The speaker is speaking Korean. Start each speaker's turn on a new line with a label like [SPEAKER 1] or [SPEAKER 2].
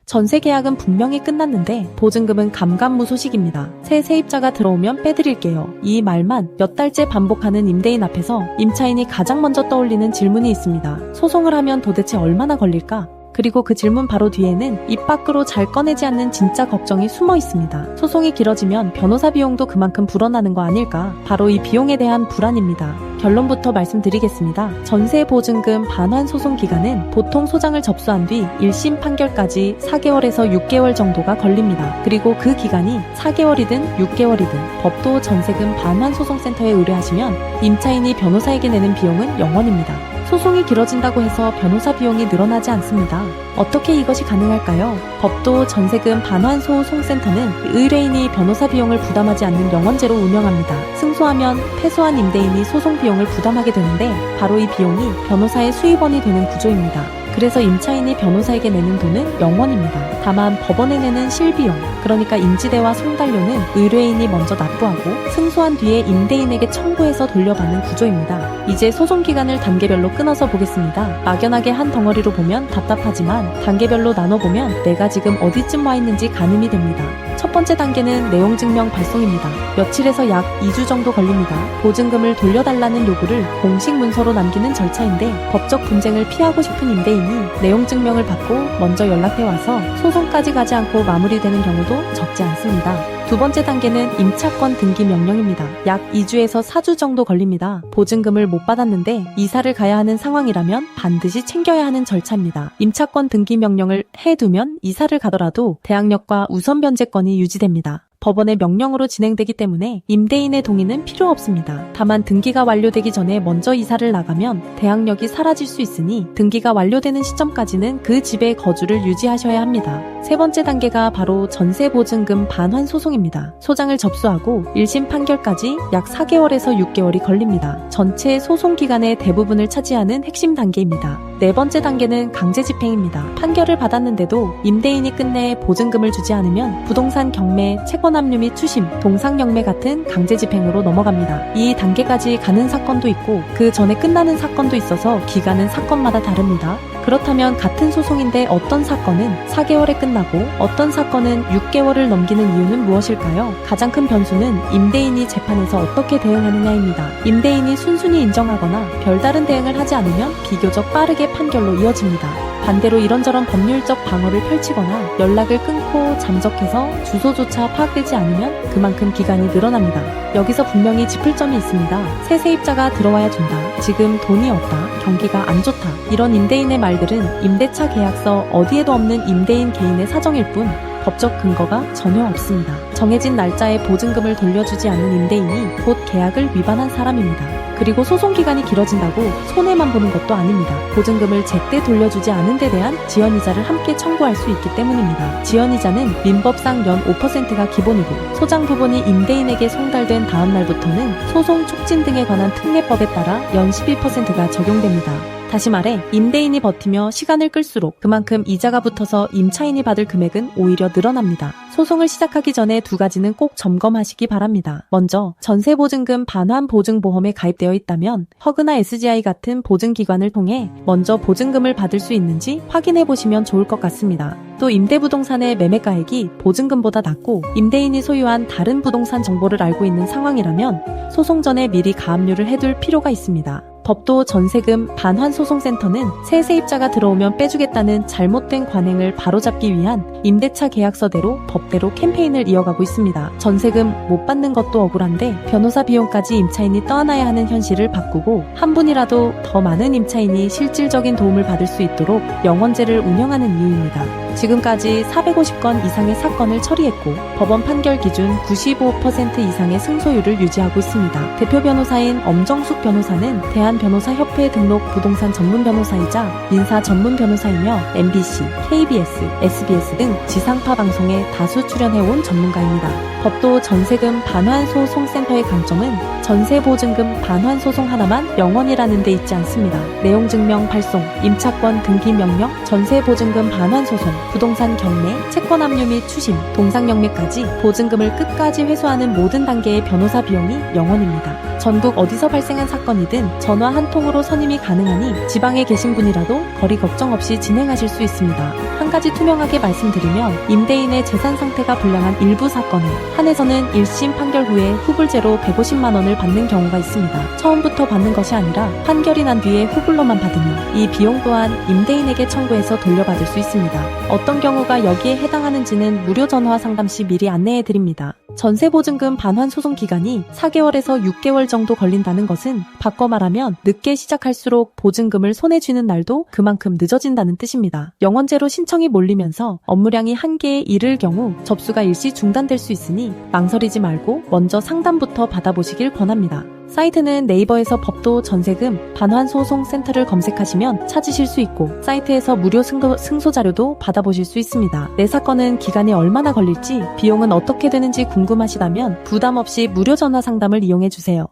[SPEAKER 1] 전세 계약은 분명히 끝났는데 보증금은 감감무소식입니다. 새 세입자가 들어오면 빼드릴게요. 이 말만 몇 달째 반복하는 임대인 앞에서 임차인이 가장 먼저 떠올리는 질문이 있습니다. 소송을 하면 도대체 얼마나 걸릴까? 그리고 그 질문 바로 뒤에는 입 밖으로 잘 꺼내지 않는 진짜 걱정이 숨어 있습니다. 소송이 길어지면 변호사 비용도 그만큼 불어나는 거 아닐까? 바로 이 비용에 대한 불안입니다. 결론부터 말씀드리겠습니다. 전세 보증금 반환 소송 기간은 보통 소장을 접수한 뒤 1심 판결까지 4개월에서 6개월 정도가 걸립니다. 그리고 그 기간이 4개월이든 6개월이든 법도 전세금 반환 소송센터에 의뢰하시면 임차인이 변호사에게 내는 비용은 0원입니다. 소송이 길어진다고 해서 변호사 비용이 늘어나지 않습니다. 어떻게 이것이 가능할까요? 법도 전세금 반환 소송센터는 의뢰인이 변호사 비용을 부담하지 않는 영원제로 운영합니다. 승소하면 패소한 임대인이 소송 비용을 부담하게 되는데 바로 이 비용이 변호사의 수입원이 되는 구조입니다. 그래서 임차인이 변호사에게 내는 돈은 0원입니다. 다만 법원에 내는 실비용, 그러니까 인지대와 송달료는 의뢰인이 먼저 납부하고 승소한 뒤에 임대인에게 청구해서 돌려받는 구조입니다. 이제 소송 기간을 단계별로 끊어서 보겠습니다. 막연하게 한 덩어리로 보면 답답하지만 단계별로 나눠보면 내가 지금 어디쯤 와 있는지 가늠이 됩니다. 첫 번째 단계는 내용증명 발송입니다. 며칠에서 약 2주 정도 걸립니다. 보증금을 돌려달라는 요구를 공식 문서로 남기는 절차인데 법적 분쟁을 피하고 싶은 임대인이 내용증명을 받고 먼저 연락해와서 소송까지 가지 않고 마무리되는 경우도 적지 않습니다. 두 번째 단계는 임차권 등기 명령입니다. 약 2주에서 4주 정도 걸립니다. 보증금을 못 받았는데 이사를 가야 하는 상황이라면 반드시 챙겨야 하는 절차입니다. 임차권 등기 명령을 해두면 이사를 가더라도 대항력과 우선 변제권이 유지됩니다. 법원의 명령으로 진행되기 때문에 임대인의 동의는 필요 없습니다. 다만 등기가 완료되기 전에 먼저 이사를 나가면 대항력이 사라질 수 있으니 등기가 완료되는 시점까지는 그 집의 거주를 유지하셔야 합니다. 세 번째 단계가 바로 전세보증금 반환 소송입니다. 소장을 접수하고 1심 판결까지 약 4개월에서 6개월이 걸립니다. 전체 소송 기간의 대부분을 차지하는 핵심 단계입니다. 네 번째 단계는 강제집행입니다. 판결을 받았는데도 임대인이 끝내 보증금을 주지 않으면 부동산 경매, 채권압류 및 추심, 동상경매 같은 강제집행으로 넘어갑니다. 이 단계까지 가는 사건도 있고 그 전에 끝나는 사건도 있어서 기간은 사건마다 다릅니다. 그렇다면 같은 소송인데 어떤 사건은 4개월에 끝나고 어떤 사건은 6개월을 넘기는 이유는 무엇일까요? 가장 큰 변수는 임대인이 재판에서 어떻게 대응하느냐입니다. 임대인이 순순히 인정하거나 별다른 대응을 하지 않으면 비교적 빠르게 판결로 이어집니다. 반대로 이런저런 법률적 방어를 펼치거나 연락을 끊고 잠적해서 주소조차 파악되지 않으면 그만큼 기간이 늘어납니다. 여기서 분명히 짚을 점이 있습니다. 새 세입자가 들어와야 준다. 지금 돈이 없다. 경기가 안 좋다. 이런 임대인의 말들은 임대차 계약서 어디에도 없는 임대인 개인의 사정일 뿐 법적 근거가 전혀 없습니다. 정해진 날짜에 보증금을 돌려주지 않는 임대인이 곧 계약을 위반한 사람입니다. 그리고 소송 기간이 길어진다고 손해만 보는 것도 아닙니다. 보증금을 제때 돌려주지 않은 데 대한 지연이자를 함께 청구할 수 있기 때문입니다. 지연이자는 민법상 연 5%가 기본이고 소장 부분이 임대인에게 송달된 다음 날부터는 소송 촉진 등에 관한 특례법에 따라 연 12%가 적용됩니다. 다시 말해 임대인이 버티며 시간을 끌수록 그만큼 이자가 붙어서 임차인이 받을 금액은 오히려 늘어납니다. 소송을 시작하기 전에 두 가지는 꼭 점검하시기 바랍니다. 먼저 전세보증금 반환 보증보험에 가입되어 있다면 허그나 SGI 같은 보증기관을 통해 먼저 보증금을 받을 수 있는지 확인해 보시면 좋을 것 같습니다. 또 임대부동산의 매매가액이 보증금보다 낮고 임대인이 소유한 다른 부동산 정보를 알고 있는 상황이라면 소송 전에 미리 가압류를 해둘 필요가 있습니다. 법도 전세금 반환소송센터는 새 세입자가 들어오면 빼주겠다는 잘못된 관행을 바로잡기 위한 임대차 계약서대로 법대로 캠페인을 이어가고 있습니다. 전세금 못 받는 것도 억울한데 변호사 비용까지 임차인이 떠안아야 하는 현실을 바꾸고 한 분이라도 더 많은 임차인이 실질적인 도움을 받을 수 있도록 영원제를 운영하는 이유입니다. 지금까지 450건 이상의 사건을 처리했고 법원 판결 기준 95% 이상의 승소율을 유지하고 있습니다. 대표 변호사인 엄정숙 변호사는 대한변호사협회 등록 부동산 전문 변호사이자 민사 전문 변호사이며 MBC, KBS, SBS 등 지상파 방송에 다수 출연해온 전문가입니다. 법도 전세금 반환소송센터의 강점은 전세보증금 반환소송 하나만 영원이라는 데 있지 않습니다. 내용증명 발송, 임차권 등기 명령, 전세보증금 반환소송, 부동산 경매, 채권압류 및 추심, 동상경매까지 보증금을 끝까지 회수하는 모든 단계의 변호사 비용이 영원입니다. 전국 어디서 발생한 사건이든 전화 전화 한 통으로 선임이 가능하니 지방에 계신 분이라도 거리 걱정 없이 진행하실 수 있습니다. 한 가지 투명하게 말씀드리면 임대인의 재산 상태가 불량한 일부 사건에 한해서는 1심 판결 후에 후불제로 150만 원을 받는 경우가 있습니다. 처음부터 받는 것이 아니라 판결이 난 뒤에 후불로만 받으면 이 비용 또한 임대인에게 청구해서 돌려받을 수 있습니다. 어떤 경우가 여기에 해당하는지는 무료 전화 상담 시 미리 안내해 드립니다. 전세보증금 반환 소송 기간이 4개월에서 6개월 정도 걸린다는 것은 바꿔 말하면 늦게 시작할수록 보증금을 손에 쥐는 날도 그만큼 늦어진다는 뜻입니다. 영원제로 신청이 몰리면서 업무량이 한계에 이를 경우 접수가 일시 중단될 수 있으니 망설이지 말고 먼저 상담부터 받아보시길 권합니다. 사이트는 네이버에서 법도 전세금 반환소송센터를 검색하시면 찾으실 수 있고 사이트에서 무료 승소 자료도 받아보실 수 있습니다. 내 사건은 기간이 얼마나 걸릴지 비용은 어떻게 되는지 궁금하시다면 부담 없이 무료 전화 상담을 이용해주세요.